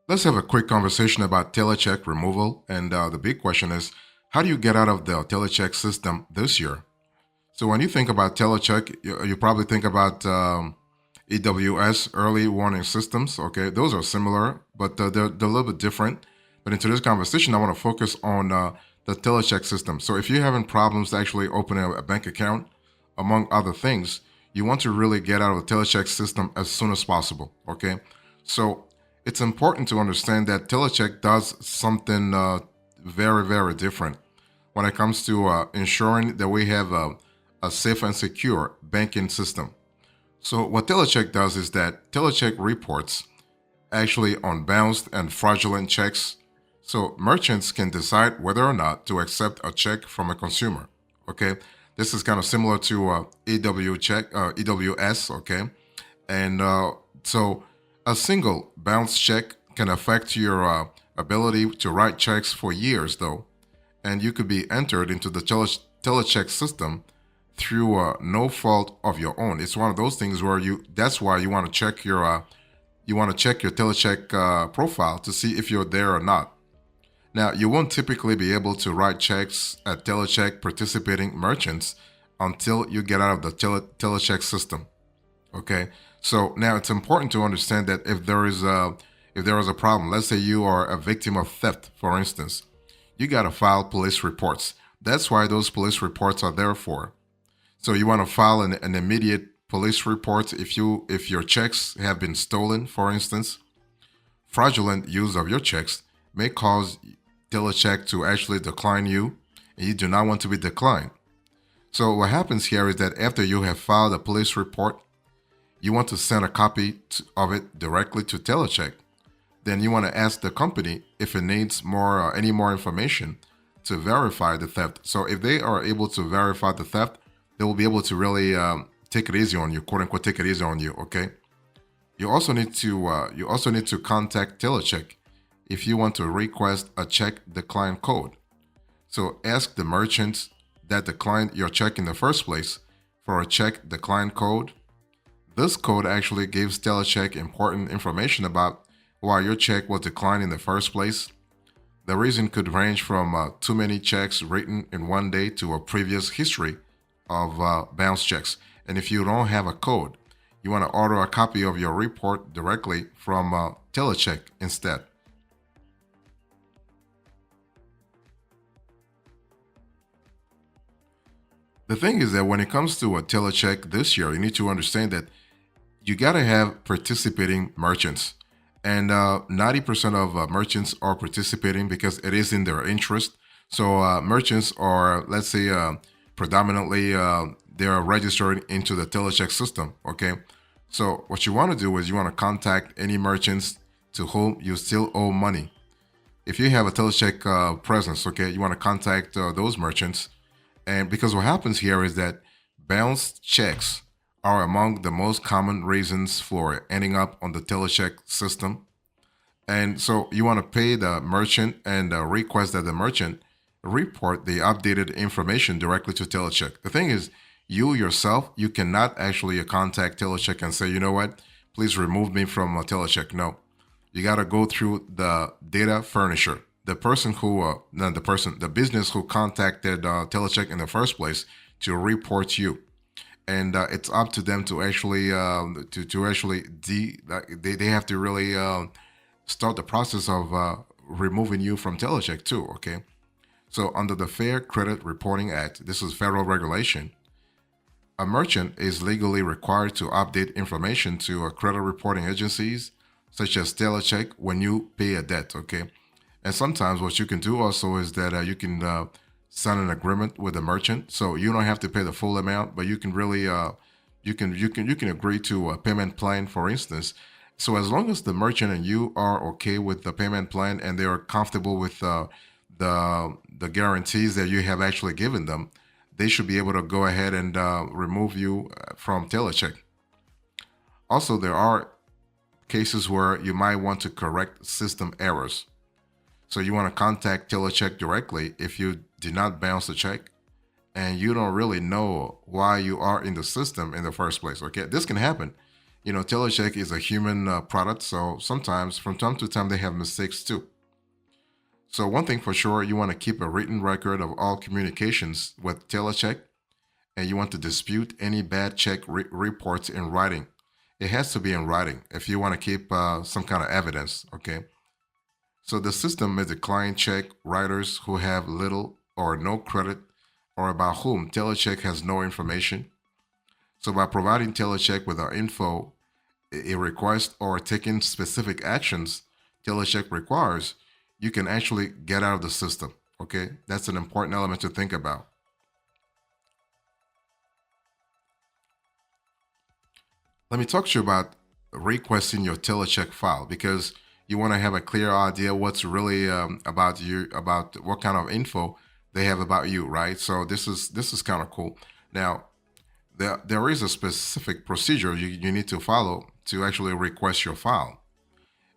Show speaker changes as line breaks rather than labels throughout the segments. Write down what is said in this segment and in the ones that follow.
Let's have a quick conversation about TeleCheck removal. And the big question is, how do you get out of the TeleCheck system this year? So when you think about TeleCheck, you probably think about EWS, early warning systems. Okay, those are similar, but they're a little bit different. But in today's conversation, I want to focus on the TeleCheck system. So if you're having problems actually opening a bank account, among other things, you want to really get out of the TeleCheck system as soon as possible. Okay, so it's important to understand that TeleCheck does something very, very different when it comes to ensuring that we have a safe and secure banking system. So what TeleCheck does is that TeleCheck reports actually on bounced and fraudulent checks. So merchants can decide whether or not to accept a check from a consumer. Okay, this is kind of similar to EWS. Okay, and so a single bounce check can affect your ability to write checks for years, though, and you could be entered into the telecheck system through no fault of your own. It's one of those things where that's why you want to check your telecheck profile to see if you're there or not. Now, you won't typically be able to write checks at telecheck participating merchants until you get out of the telecheck system. Okay, so now it's important to understand that if there is a problem, let's say you are a victim of theft, for instance, you got to file police reports. That's why those police reports are there for. So you want to file an immediate police report if your checks have been stolen, for instance. Fraudulent use of your checks may cause telecheck to actually decline you, and you do not want to be declined. So what happens here is that after you have filed a police report, you want to send a copy of it directly to telecheck. Then you want to ask the company if it needs any more information to verify the theft. So if they are able to verify the theft, they will be able to really take it easy on you, quote unquote, take it easy on you. Okay. You also need to contact telecheck if you want to request a check decline code. So ask the merchants that declined your check in the first place for a check decline code. This code actually gives telecheck important information about why your check was declined in the first place. The reason could range from too many checks written in one day to a previous history of bounce checks. And if you don't have a code, you want to order a copy of your report directly from telecheck instead. The thing is that when it comes to a telecheck this year, you need to understand that you got to have participating merchants. And 90% of merchants are participating because it is in their interest. So merchants are, let's say, predominantly they are registered into the telecheck system. Okay. So what you want to do is you want to contact any merchants to whom you still owe money. If you have a telecheck presence, okay, you want to contact those merchants. And because what happens here is that bounced checks are among the most common reasons for ending up on the telecheck system. And so you want to pay the merchant and request that the merchant report the updated information directly to telecheck. The thing is, you yourself, you cannot actually contact telecheck and say, you know what, please remove me from telecheck. No, you got to go through the data furnisher, the person who, not the person, the business who contacted telecheck in the first place to report you. And it's up to them to actually they have to really start the process of removing you from telecheck too. Okay, so under the Fair Credit Reporting Act, this is federal regulation. A merchant is legally required to update information to credit reporting agencies such as telecheck when you pay a debt. Okay, and sometimes what you can do also is that you can sign an agreement with the merchant, so you don't have to pay the full amount, but you can really you can agree to a payment plan, for instance. So as long as the merchant and you are okay with the payment plan and they are comfortable with the guarantees that you have actually given them, they should be able to go ahead and remove you from telecheck. Also, there are cases where you might want to correct system errors. So you want to contact telecheck directly if you did not bounce the check and you don't really know why you are in the system in the first place. Okay, this can happen. TeleCheck is a human product, so sometimes from time to time they have mistakes too. So one thing for sure, you want to keep a written record of all communications with TeleCheck, and you want to dispute any bad check reports in writing. It has to be in writing if you want to keep some kind of evidence. Okay. So the system may decline check writers who have little or no credit or about whom TeleCheck has no information. So by providing TeleCheck with our info, a request, or taking specific actions TeleCheck requires, you can actually get out of the system. Okay. That's an important element to think about. Let me talk to you about requesting your telecheck file because you want to have a clear idea what's really about you, about what kind of info they have about you, right? So this is kind of cool. Now, there is a specific procedure you need to follow to actually request your file.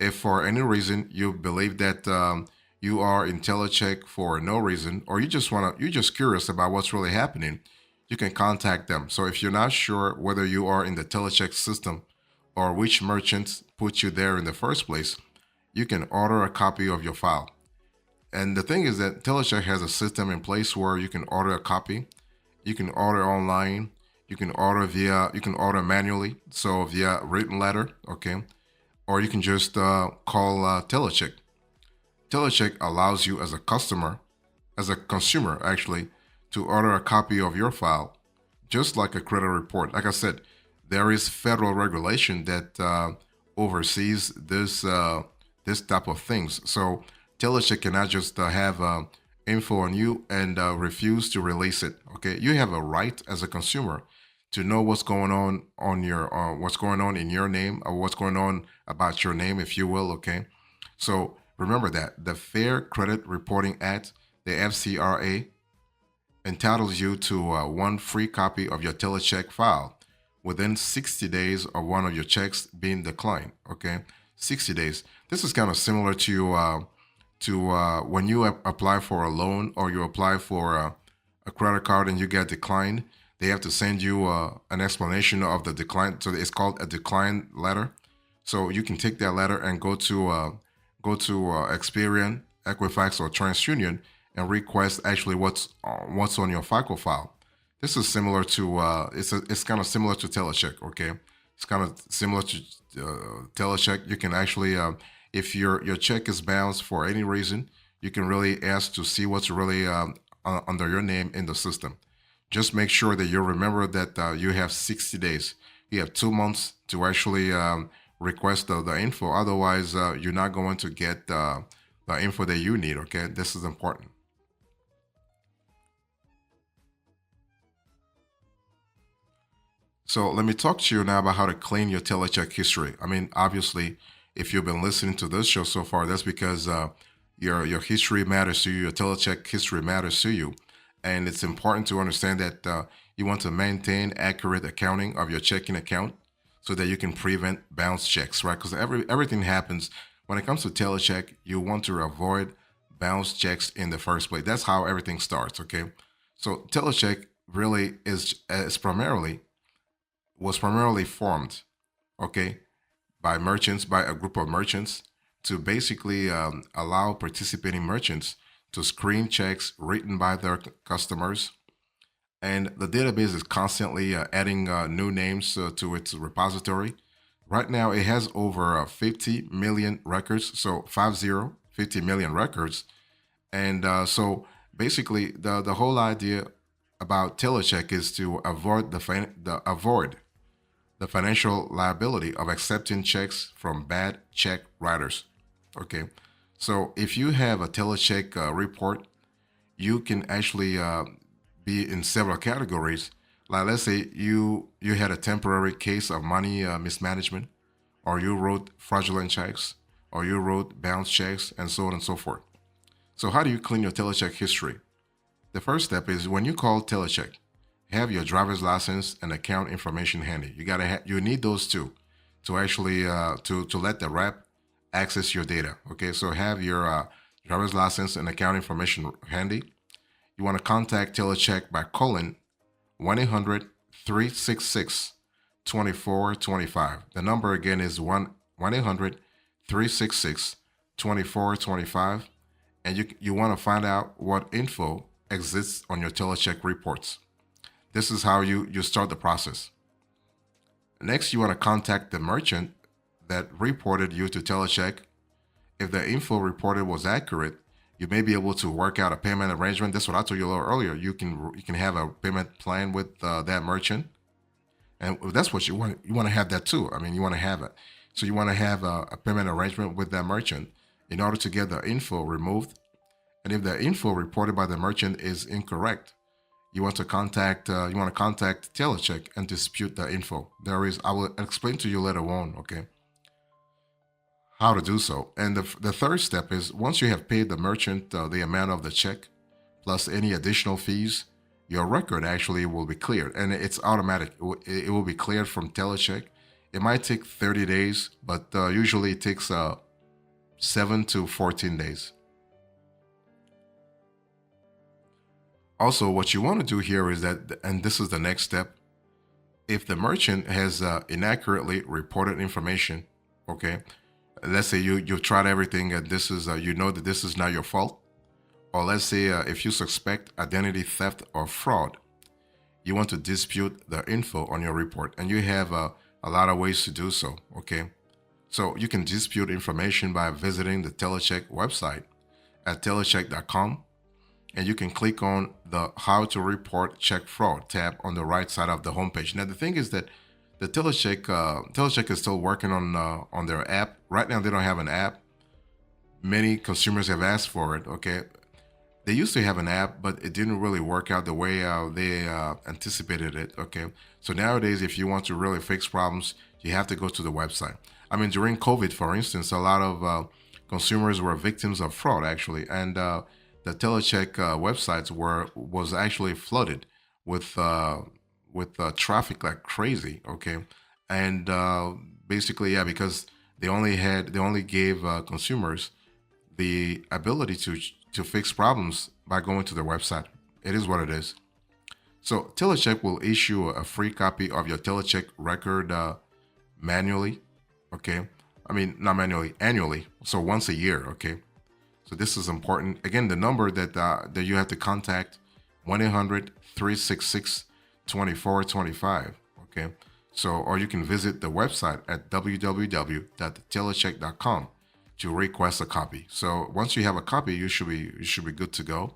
If for any reason you believe that you are in telecheck for no reason, or you're just curious about what's really happening, you can contact them. So if you're not sure whether you are in the telecheck system or which merchants put you there in the first place, you can order a copy of your file. And the thing is that telecheck has a system in place where you can order a copy, you can order online, you can order manually, so via written letter, okay, or you can just call telecheck. Telecheck allows you as a customer, as a consumer actually, to order a copy of your file, just like a credit report. Like I said, there is federal regulation that oversees this type of things. So Telecheck cannot just have info on you and refuse to release it. Okay, you have a right as a consumer to know what's going on in your name, or what's going on about your name, if you will. Okay, so remember that the Fair Credit Reporting Act, the FCRA, entitles you to one free copy of your telecheck file within 60 days of one of your checks being declined. Okay, 60 days. This is kind of similar to when you apply for a loan or you apply for a credit card and you get declined. They have to send you an explanation of the decline. So it's called a decline letter. So you can take that letter and go to Experian, Equifax, or TransUnion and request actually what's on your FICO file. This is similar to it's kind of similar to TeleCheck. Okay, it's kind of similar to TeleCheck. You can actually if your check is bounced for any reason, you can really ask to see what's really under your name in the system. Just make sure that you remember that you have 60 days. You have 2 months to actually request the info. Otherwise, you're not going to get the info that you need. Okay, this is important. So let me talk to you now about how to clean your telecheck history. I mean, obviously, if you've been listening to this show so far, that's because your history matters to you. Your telecheck history matters to you, and it's important to understand that you want to maintain accurate accounting of your checking account so that you can prevent bounce checks, right? Because everything happens when it comes to telecheck. You want to avoid bounce checks in the first place. That's how everything starts. Okay, so telecheck really is primarily was primarily formed, okay, by merchants, by a group of merchants to basically allow participating merchants to screen checks written by their customers. And the database is constantly adding new names to its repository. Right now, it has over 50 million records, so 50 million records. And so basically, the whole idea about telecheck is to avoid the financial liability of accepting checks from bad check writers. Okay, so if you have a telecheck report, you can actually be in several categories. Like let's say you had a temporary case of money mismanagement, or you wrote fraudulent checks, or you wrote bounce checks, and so on and so forth. So how do you clean your telecheck history? The first step is when you call telecheck, have your driver's license and account information handy. You need those two to actually to let the rep access your data. Okay, so have your driver's license and account information handy. You want to contact telecheck by calling 1-800-366 2425. The number again is 1-800 366 2425. And you want to find out what info exists on your telecheck reports. This is how you start the process. Next, you want to contact the merchant that reported you to telecheck. If the info reported was accurate, you may be able to work out a payment arrangement. That's what I told you a little earlier. You can have a payment plan with that merchant, and that's what you want. You want to have that too. I mean, you want to have it. So you want to have a payment arrangement with that merchant in order to get the info removed. And if the info reported by the merchant is incorrect, you want to contact TeleCheck and dispute the info. I will explain to you later on. Okay, how to do so. And the third step is once you have paid the merchant the amount of the check plus any additional fees, your record actually will be cleared, and it's automatic. It will be cleared from TeleCheck. It might take 30 days, but usually it takes 7 to 14 days. Also, what you want to do here is that, and this is the next step, if the merchant has inaccurately reported information, okay, let's say you've tried everything and this is you know that this is not your fault, or let's say if you suspect identity theft or fraud, you want to dispute the info on your report, and you have a lot of ways to do so. Okay, so you can dispute information by visiting the telecheck website at telecheck.com, and you can click on the how to report check fraud tab on the right side of the homepage. Now the thing is that the telecheck is still working on their app right now. They don't have an app. Many consumers have asked for it. Okay, they used to have an app, but it didn't really work out the way they anticipated it. Okay, so nowadays, if you want to really fix problems, you have to go to the website. I mean, during COVID, for instance, a lot of consumers were victims of fraud actually, and the telecheck websites was actually flooded with traffic like crazy. Okay, and basically, yeah, because they only gave consumers the ability to fix problems by going to their website. It is what it is. So telecheck will issue a free copy of your telecheck record manually. Okay, I mean not manually, annually. So once a year. Okay. So this is important. Again, the number that you have to contact 1-800-366-2425. Okay. So, or you can visit the website at www.telecheck.com to request a copy. So once you have a copy, you should be good to go.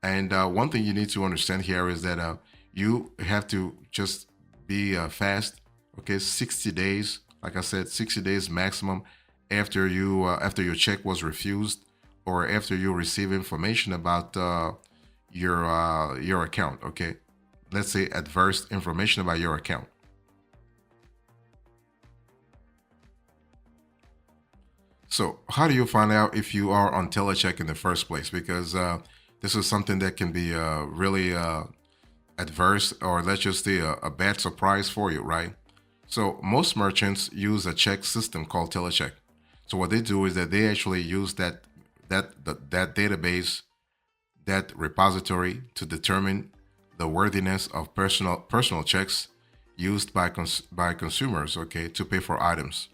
And one thing you need to understand here is that you have to just be fast. Okay, 60 days. Like I said, 60 days maximum after your check was refused, or after you receive information about your account. Okay, let's say adverse information about your account. So how do you find out if you are on telecheck in the first place? Because this is something that can be really adverse, or let's just say a bad surprise for you, right? So most merchants use a check system called telecheck. So what they do is that they actually use that database, that repository, to determine the worthiness of personal checks used by consumers, okay, to pay for items.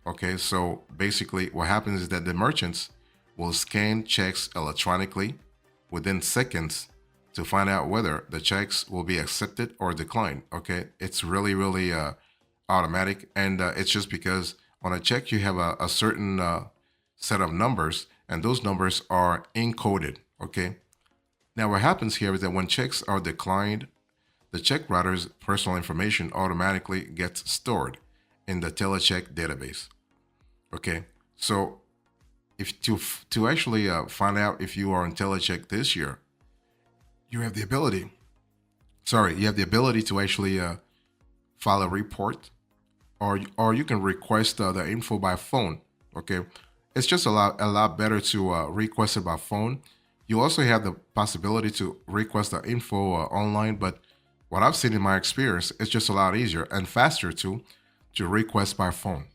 Okay, so basically what happens is that the merchants will scan checks electronically within seconds to find out whether the checks will be accepted or declined. Okay, it's really automatic, and it's just because on a check you have a certain set of numbers, and those numbers are encoded. Okay, now what happens here is that when checks are declined, the check writer's personal information automatically gets stored in the telecheck database. Okay, so if to actually find out if you are on telecheck this year, you have the ability. Sorry, you have the ability to actually file a report, or you can request the info by phone. Okay, it's just a lot better to request it by phone. You also have the possibility to request the info online, but what I've seen in my experience, it's just a lot easier and faster to request by phone.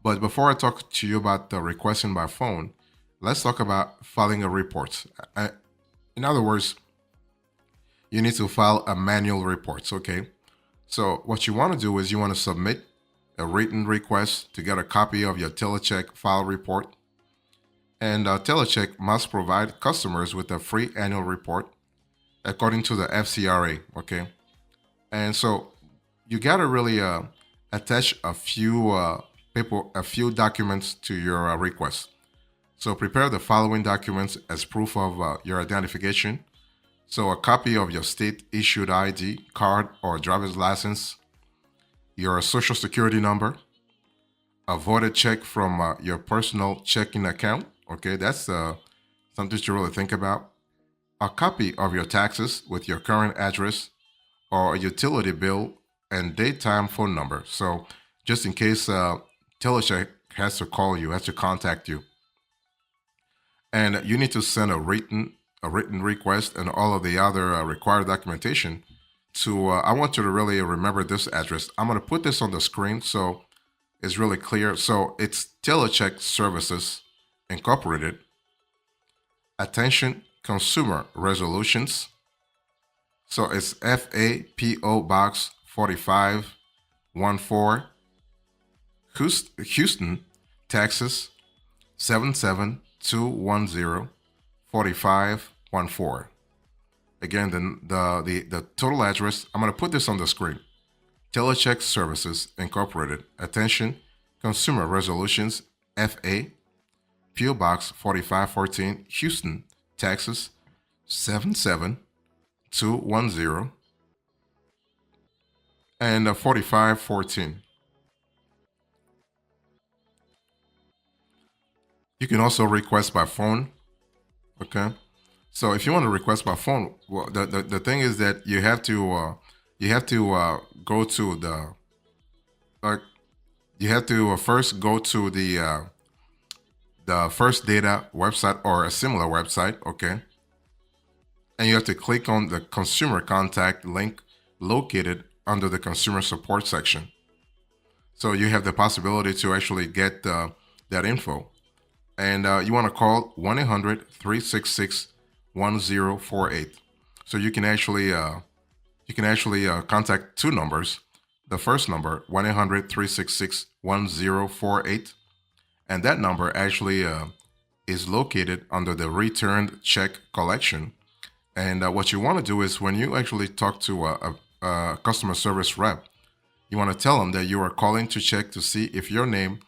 But before I talk to you about the requesting by phone, let's talk about filing a report. In other words, you need to file a manual report. Okay, So what you want to do is you want to submit a written request to get a copy of your TeleCheck file report. And TeleCheck must provide customers with a free annual report according to the FCRA. Okay. And so you got to really attach a few documents to your request. So prepare the following documents as proof of your identification. So a copy of your state issued ID card or driver's license, your social security number, a voided check from your personal checking account. Okay, that's something to really think about. A copy of your taxes with your current address or a utility bill and daytime phone number. So just in case TeleCheck has to call you, has to contact you. And you need to send a written request and all of the other required documentation to I want you to really remember this address. I'm going to put this on the screen so it's really clear. So it's TeleCheck Services Incorporated, Attention Consumer Resolutions. So it's FAPO Box 4514, Houston, Texas 77210 4514. Again, the total address, I'm going to put this on the screen. TeleCheck Services Incorporated, Attention Consumer Resolutions, FA, PO Box 4514, Houston, Texas 77210 and 4514. You can also request by phone. Okay. So if you want to request by phone, well, the thing is that go to uh, you have to first go to the First Data website or a similar website, okay? And you have to click on the consumer contact link located under the consumer support section. So you have the possibility to actually get that info. And you want to call 1-800-366-1048. So you can actually contact two numbers. The first number, 1-800-366-1048, and that number actually is located under the returned check collection. And what you want to do is when you actually talk to a customer service rep, you want to tell them that you are calling to check to see if your name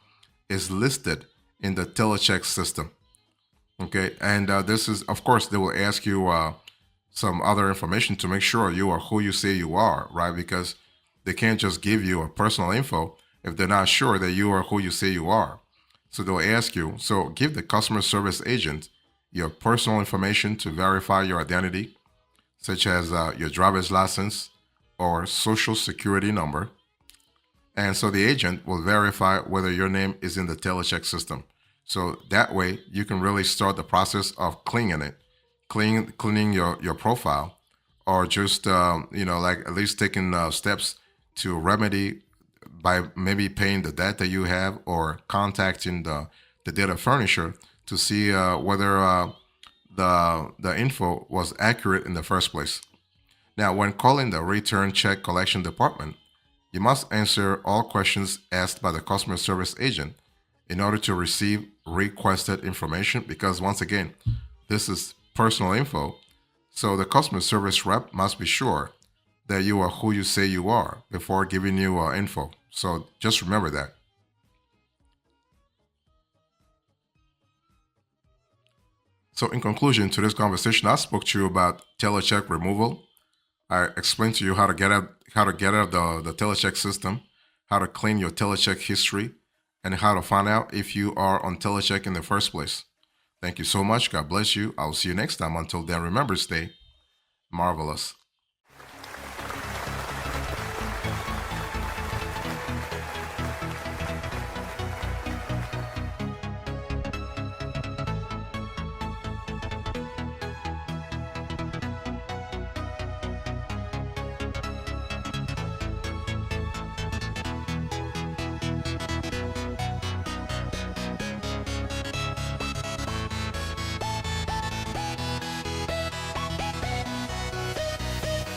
is listed in the TeleCheck system. Okay, and this is, of course, they will ask you some other information to make sure you are who you say you are, right? Because they can't just give you a personal info if they're not sure that you are who you say you are. So they'll ask you, so give the customer service agent your personal information to verify your identity, such as your driver's license or social security number. And so the agent will verify whether your name is in the TeleCheck system. So that way you can really start the process of cleaning your profile, or just like at least taking steps to remedy by maybe paying the debt that you have or contacting the data furnisher to see whether the info was accurate in the first place. Now, when calling the return check collection department, you must answer all questions asked by the customer service agent in order to receive requested information, because once again, this is personal info. So the customer service rep must be sure that you are who you say you are before giving you info. So just remember that. So in conclusion to this conversation, I spoke to you about TeleCheck removal. I explained to you how to get out the TeleCheck system, how to clean your TeleCheck history, and how to find out if you are on TeleCheck in the first place. Thank you so much. God bless you. I'll see you next time. Until then, remember, stay marvelous.